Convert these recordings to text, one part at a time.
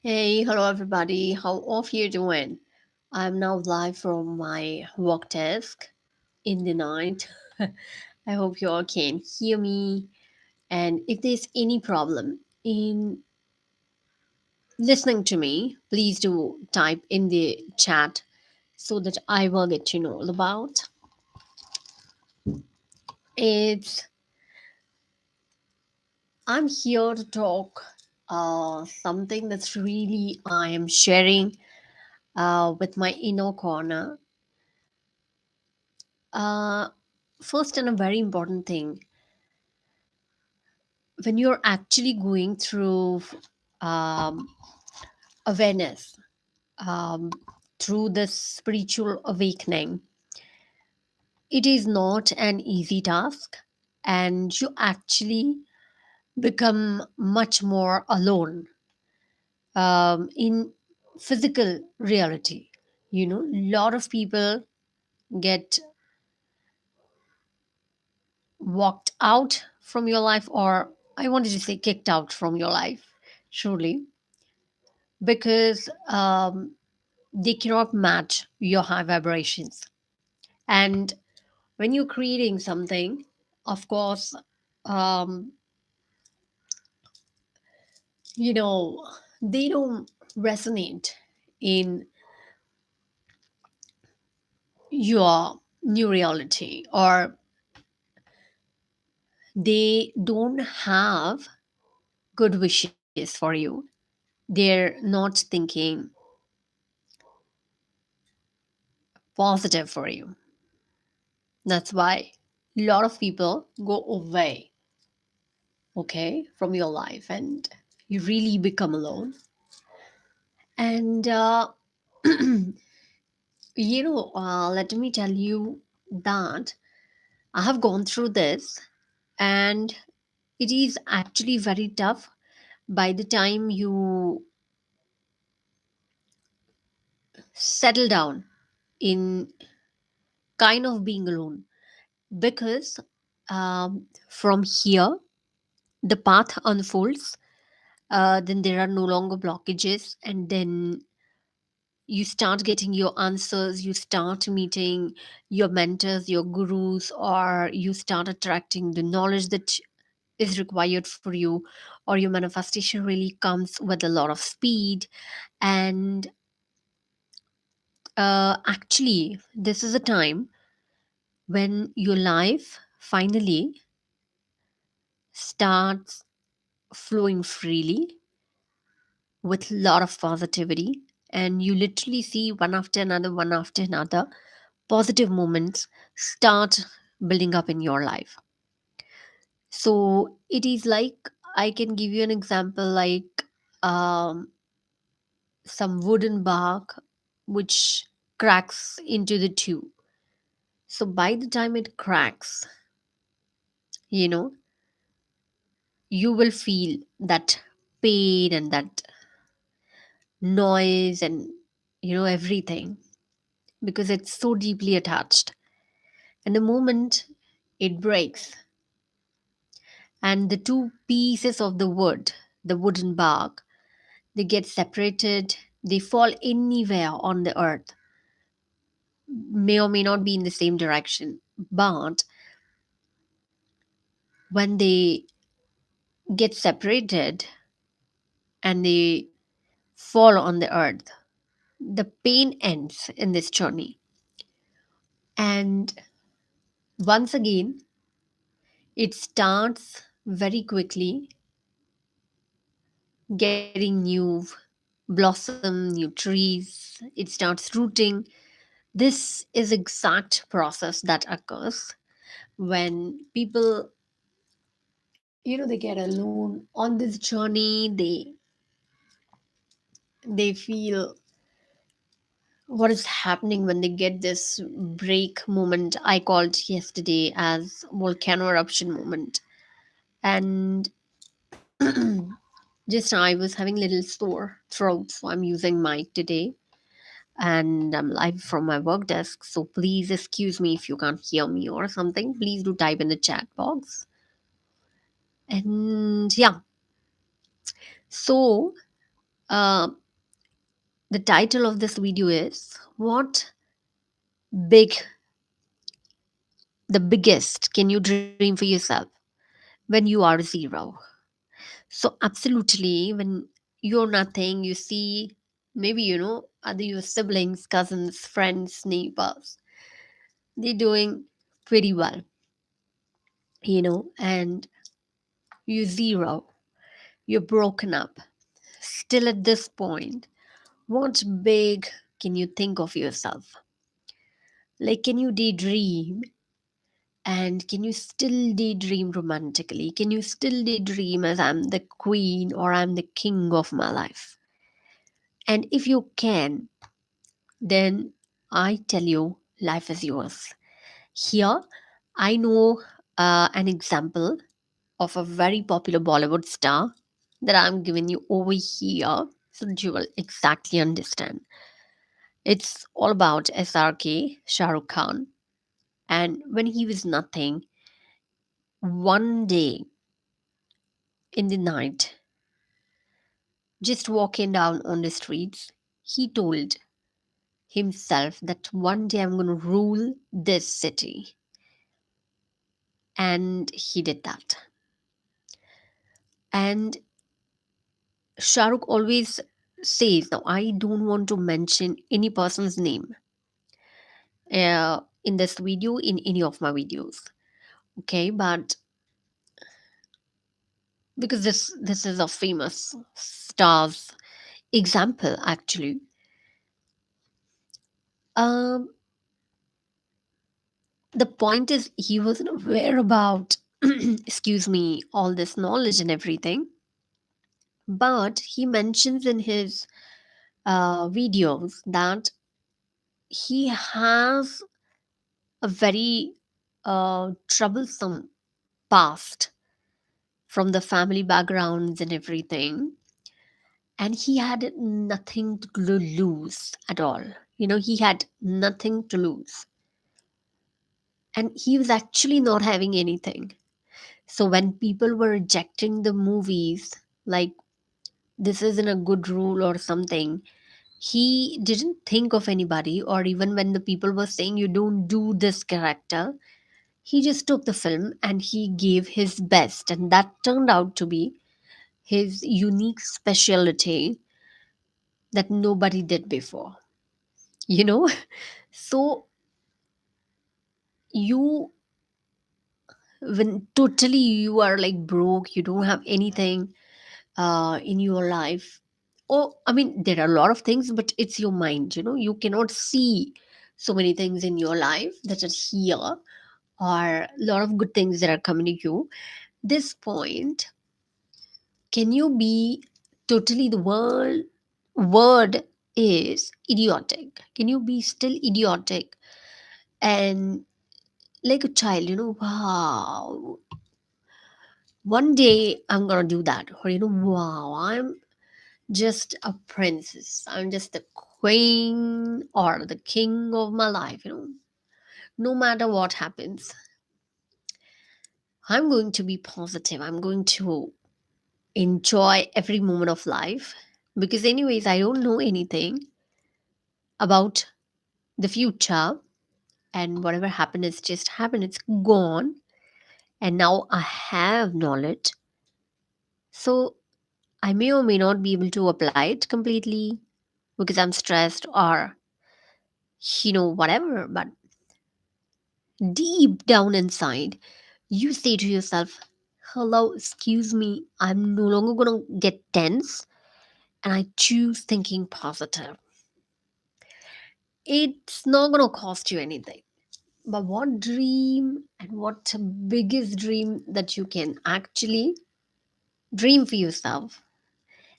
Hey, hello everybody. How are you doing? I'm now live from my work desk in the night. I hope you all can hear me. And if there's any problem in listening to me, please do type in the chat so that I will get to know all about. It's I'm here to talk something that's really I am sharing with my inner corner. Uh, First, and a very important thing, when you're actually going through um, awareness, um, through this spiritual awakening, it is not an easy task, and you actually become much more alone in physical reality. A lot of people get walked out from your life, or I wanted to say kicked out from your life, truly, because they cannot match your high vibrations. And when you're creating something, of course, um, you know, they don't resonate in your new reality, or they don't have good wishes for you. They're not thinking positive for you. That's why a lot of people go away, okay, from your life, and you really become alone. And let me tell you that I have gone through this, and it is actually very tough by the time you settle down in kind of being alone. Because from here, the path unfolds, then there are no longer blockages, and then you start getting your answers, you start meeting your mentors, your gurus, or you start attracting the knowledge that is required for you, or your manifestation really comes with a lot of speed. And actually, this is a time when your life finally starts flowing freely with a lot of positivity, and you literally see one after another positive moments start building up in your life. So it is like, I can give you an example, like um, some wooden bark which cracks into the two. So by the time it cracks, you know, you will feel that pain and that noise and everything, because it's so deeply attached. And the moment it breaks, and the two pieces of the wood, the wooden bark, they get separated, they fall anywhere on the earth, may or may not be in the same direction. But when they get separated and they fall on the earth, the pain ends in this journey. And once again, it starts very quickly getting new blossom, new trees, it starts rooting. This is exact process that occurs when people, they get alone on this journey. They feel what is happening when they get this break moment I called yesterday as volcano eruption moment. And just I was having little sore throat, so I'm using mic today, and I'm live from my work desk. So please excuse me if you can't hear me or something. Please do type in the chat box. And yeah, so Uh, the title of this video is What Big, the Biggest Can You Dream for Yourself When You Are Zero? So, absolutely, when you're nothing, you see maybe, other your siblings, cousins, friends, neighbors, they're doing pretty well, and you zero, you're broken up. Still at this point, what big can you think of yourself? Like, can you daydream? And can you still daydream romantically? Can you still daydream as I'm the queen or I'm the king of my life? And if you can, then I tell you, life is yours. Here, I know an example of a very popular Bollywood star that I'm giving you over here so that you will exactly understand. It's all about SRK, Shah Rukh Khan. And when he was nothing, one day in the night, just walking down on the streets, he told himself that one day I'm going to rule this city. And he did that. And Shah Rukh always says, now I don't want to mention any person's name in this video, in any of my videos. Okay, but because this is a famous star's example actually. Um, the point is he wasn't aware about excuse me, all this knowledge and everything, but he mentions in his videos that he has a very troublesome past from the family backgrounds and everything, and he had nothing to lose at all. He had nothing to lose, and he was actually not having anything. So when people were rejecting the movies, like this isn't a good rule or something, he didn't think of anybody, or even when the people were saying you don't do this character, he just took the film and he gave his best, and that turned out to be his unique specialty that nobody did before. you know so you when totally you are like broke, you don't have anything in your life. Oh, I mean, there are a lot of things, but it's your mind. You cannot see so many things in your life that are here, or a lot of good things that are coming to you. This point, can you be totally, the word is idiotic. Can you be still idiotic and like a child, wow, one day I'm gonna do that, or wow, I'm just a princess, I'm just the queen or the king of my life, no matter what happens, I'm going to be positive, I'm going to enjoy every moment of life, because anyways I don't know anything about the future, and whatever happened is just happened, it's gone, and now I have knowledge. So I may or may not be able to apply it completely because I'm stressed or whatever, but deep down inside you say to yourself, hello, excuse me, I'm no longer gonna get tense, and I choose thinking positive. It's not gonna cost you anything. But what dream, and what biggest dream that you can actually dream for yourself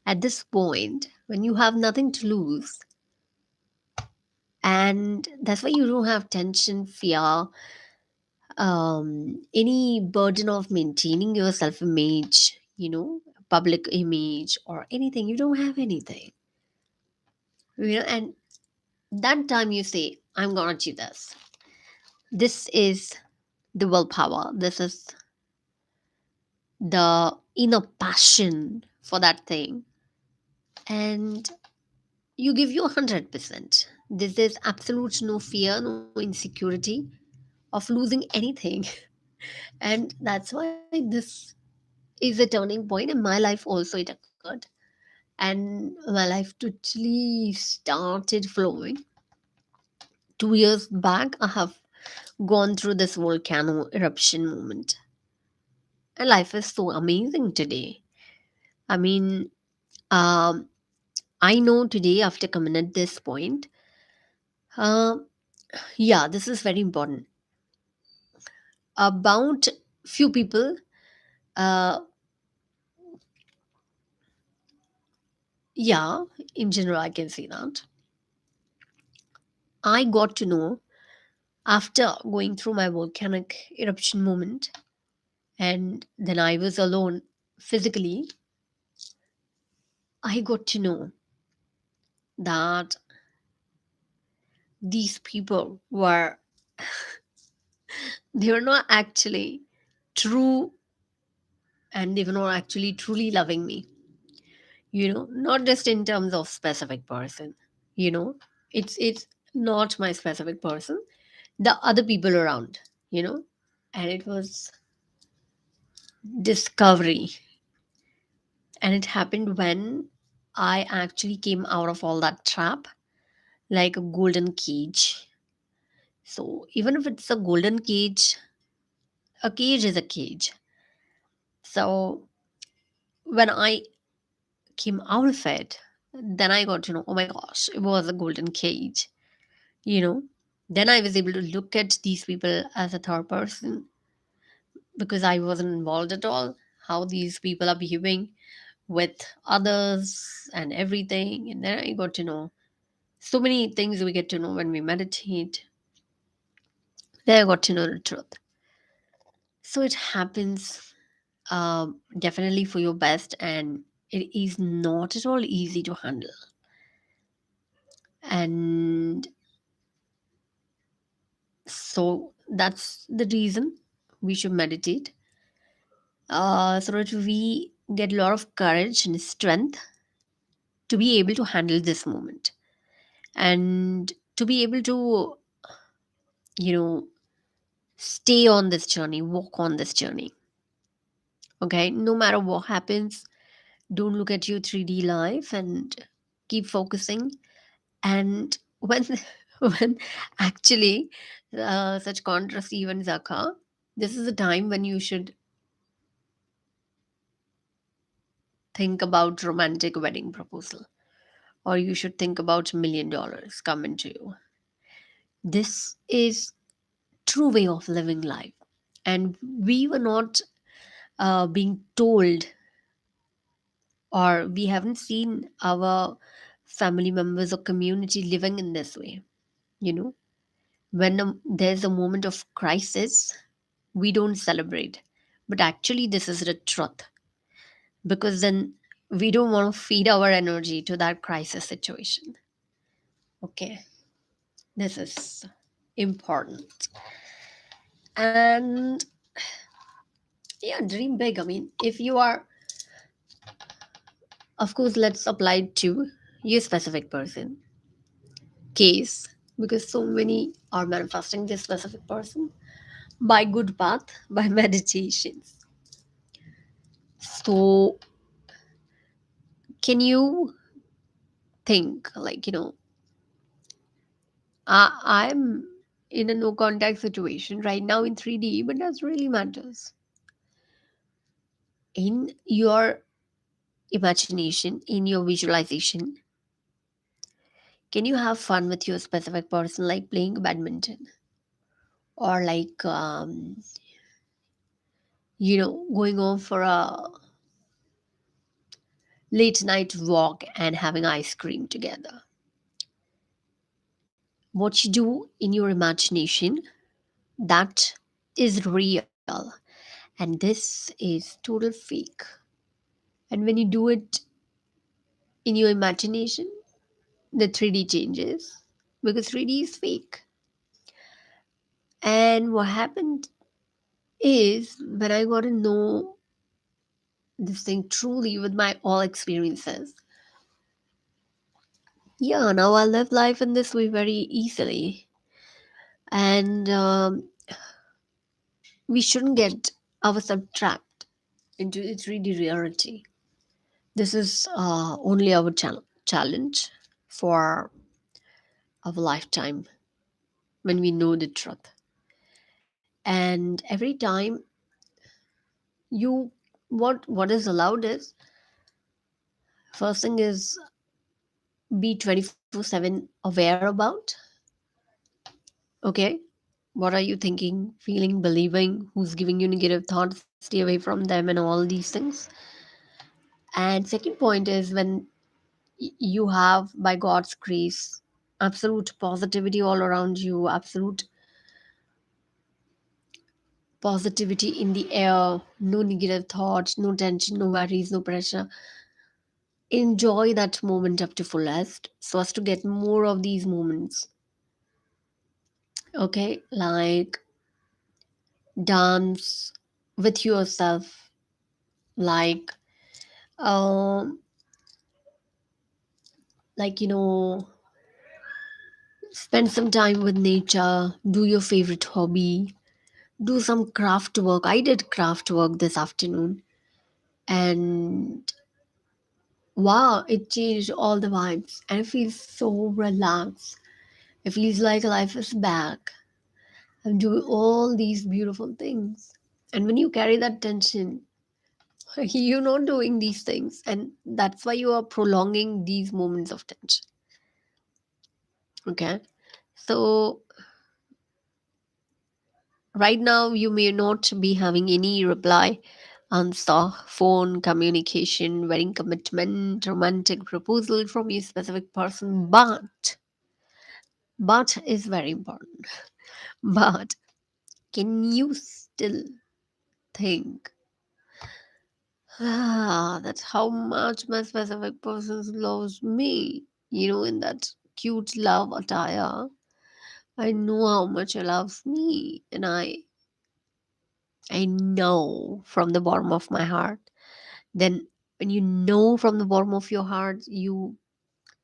at this point when you have nothing to lose, and that's why you don't have tension, fear, any burden of maintaining your self image, public image or anything. You don't have anything, and that time you say, I'm gonna do this. This is the willpower. This is the inner passion for that thing. and you give you 100%. There's absolute no fear, no insecurity of losing anything. And that's why this is a turning point in my life also it occurred. And my life totally started flowing. 2 years back, I have gone through this volcano eruption moment. And life is so amazing today. I mean, um, I know today after coming at this point, uh, yeah, this is very important. About few people, uh, yeah, in general, I can say that. I got to know after going through my volcanic eruption moment, and then I was alone physically. I got to know that these people were, they were not actually true, and they were not actually truly loving me, not just in terms of specific person, you know it's not my specific person, the other people around, you know and it was discovery. And it happened when I actually came out of all that trap like a golden cage. So even if it's a golden cage, a cage is a cage. So when I came out of it, then I got to know, oh my gosh, it was a golden cage, you know. Then I was able to look at these people as a third person because I wasn't involved at all. How these people are behaving with others and everything. And then I got to know so many things we get to know when we meditate. Then I got to know the truth. So it happens definitely for your best, and it is not at all easy to handle. And so that's the reason we should meditate, so that we get a lot of courage and strength to be able to handle this moment, and to be able to, you know, stay on this journey, walk on this journey. Okay, no matter what happens, don't look at your 3D life and keep focusing. And when when actually such contrast events occur, this is a time when you should think about romantic wedding proposal, or you should think about $1 million coming to you. This is true way of living life, and we were not being told, or we haven't seen our family members or community living in this way. You know, when there's a moment of crisis, we don't celebrate, but actually this is the truth, because then we don't want to feed our energy to that crisis situation. Okay, this is important. And yeah, dream big. I mean, if you are, of course, let's apply it to your specific person case, because so many are manifesting this specific person by good path, by meditations. So can you think, like, I'm in a no contact situation right now in 3D, but that really matters. In your imagination, in your visualization, can you have fun with your specific person, like playing badminton, or like, going on for a late night walk and having ice cream together? What you do in your imagination, that is real, and this is total fake. And when you do it in your imagination, the 3D changes, because 3D is fake. And what happened is, when I got to know this thing truly with my all experiences, Yeah, now I live life in this way very easily. And we shouldn't get ourselves trapped into its really reality. This is only our challenge for our lifetime when we know the truth. And every time you, what is allowed is, first thing is, be 24/7 aware about, okay, what are you thinking, feeling, believing, who's giving you negative thoughts, stay away from them, and all these things. And second point is, when you have, by God's grace, absolute positivity all around you, absolute positivity in the air, no negative thoughts, no tension, no worries, no pressure. Enjoy that moment up to fullest so as to get more of these moments. Okay, like dance with yourself, like um like, spend some time with nature, do your favorite hobby, do some craft work. I did craft work this afternoon, and wow, it changed all the vibes, and it feels so relaxed. It feels like life is back. I'm doing all these beautiful things. And when you carry that tension, you're not doing these things. And that's why you are prolonging these moments of tension. Okay. So, right now, you may not be having any reply, answer, phone, communication, wedding commitment, romantic proposal from a specific person, but is very important. But can you still think, that's how much my specific person loves me? In that cute love attire, I know how much he loves me, and I know from the bottom of my heart. Then, when you know from the bottom of your heart, you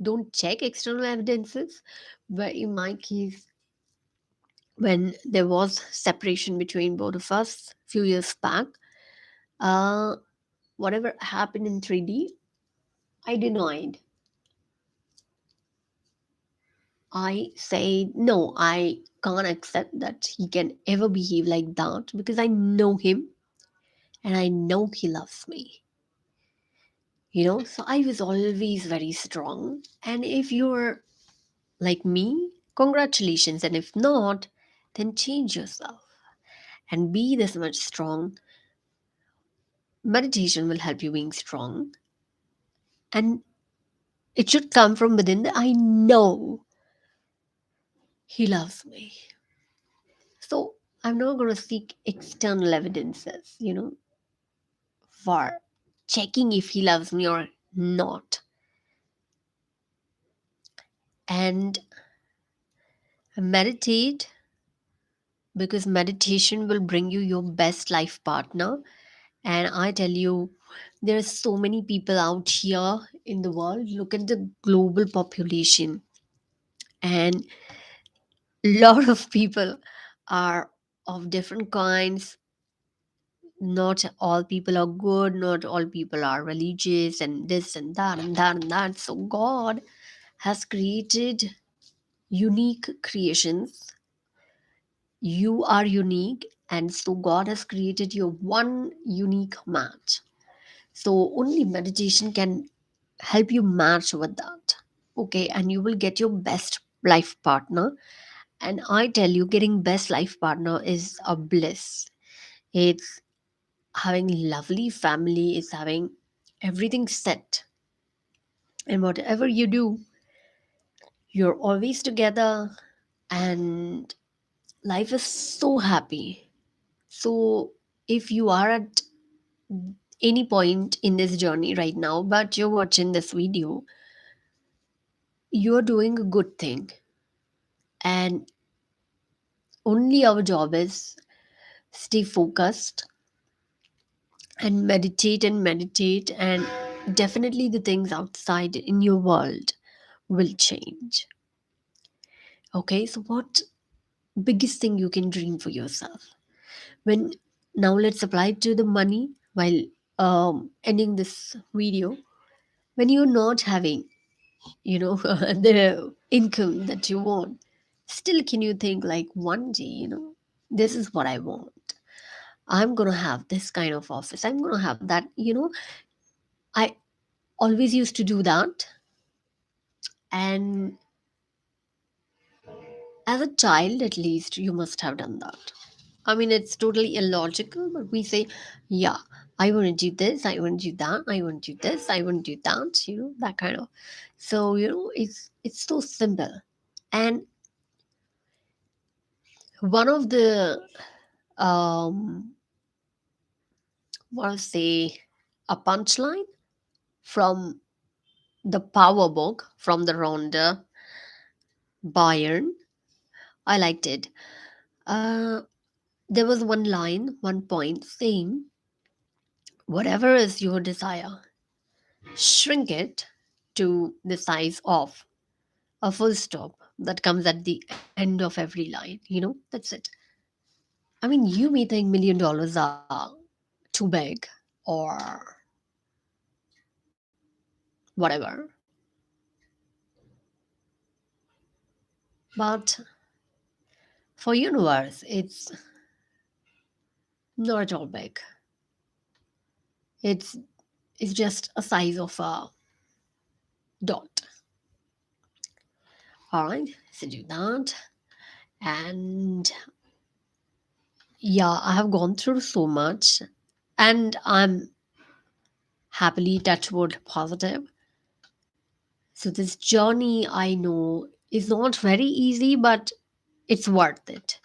don't check external evidences. But in my case, when there was separation between both of us few years back, uh, whatever happened in 3D, I denied. I say no, I can't accept that he can ever behave like that, because I know him and I know he loves me. So I was always very strong. And if you're like me, congratulations. And if not, then change yourself and be this much strong. Meditation will help you being strong. And it should come from within that I know he loves me. So I'm not going to seek external evidences, for checking if he loves me or not. And meditate, because meditation will bring you your best life partner. And I tell you, there are so many people out here in the world. Look at the global population, and a lot of people are of different kinds. Not all people are good, not all people are religious, and this and that and that and that. So, God has created unique creations. You are unique, and so God has created your one unique match. So, only meditation can help you match with that. Okay, and you will get your best life partner. And I tell you, getting best life partner is a bliss. It's having lovely family, it's having everything set, and whatever you do, you're always together, and life is so happy. So if you are at any point in this journey right now, but you're watching this video, you're doing a good thing. And only our job is stay focused and meditate, and definitely the things outside in your world will change. Okay, so what biggest thing you can dream for yourself? When Now let's apply it to the money while ending this video. When you're not having, the income that you want, still can you think like one day, this is what I want. I'm gonna have this kind of office. I'm gonna have that. I always used to do that, and as a child, at least, you must have done that. I mean, it's totally illogical, but we say, yeah, I want to do this, I want to do that, I want to do this, I want to do that, that kind of. So, it's so simple. And one of the, um, what to say, a punchline from the Power Book from the Rhonda Byrne, I liked it. Uh, there was one line, one point saying, whatever is your desire, shrink it to the size of a full stop that comes at the end of every line. That's it. I mean, you may think $1 million are too big or whatever, but for universe, it's not at all big. It's it's just a size of a dot. All right, so do that. And yeah, I have gone through so much, and I'm happily touchwood positive. So this journey, I know, is not very easy, but it's worth it.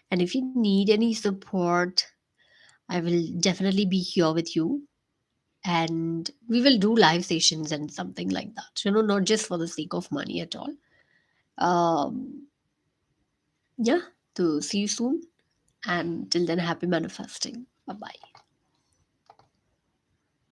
And if you need any support, I will definitely be here with you. And we will do live sessions and something like that, not just for the sake of money at all. Um, yeah, to see you soon. And till then, happy manifesting. Bye bye.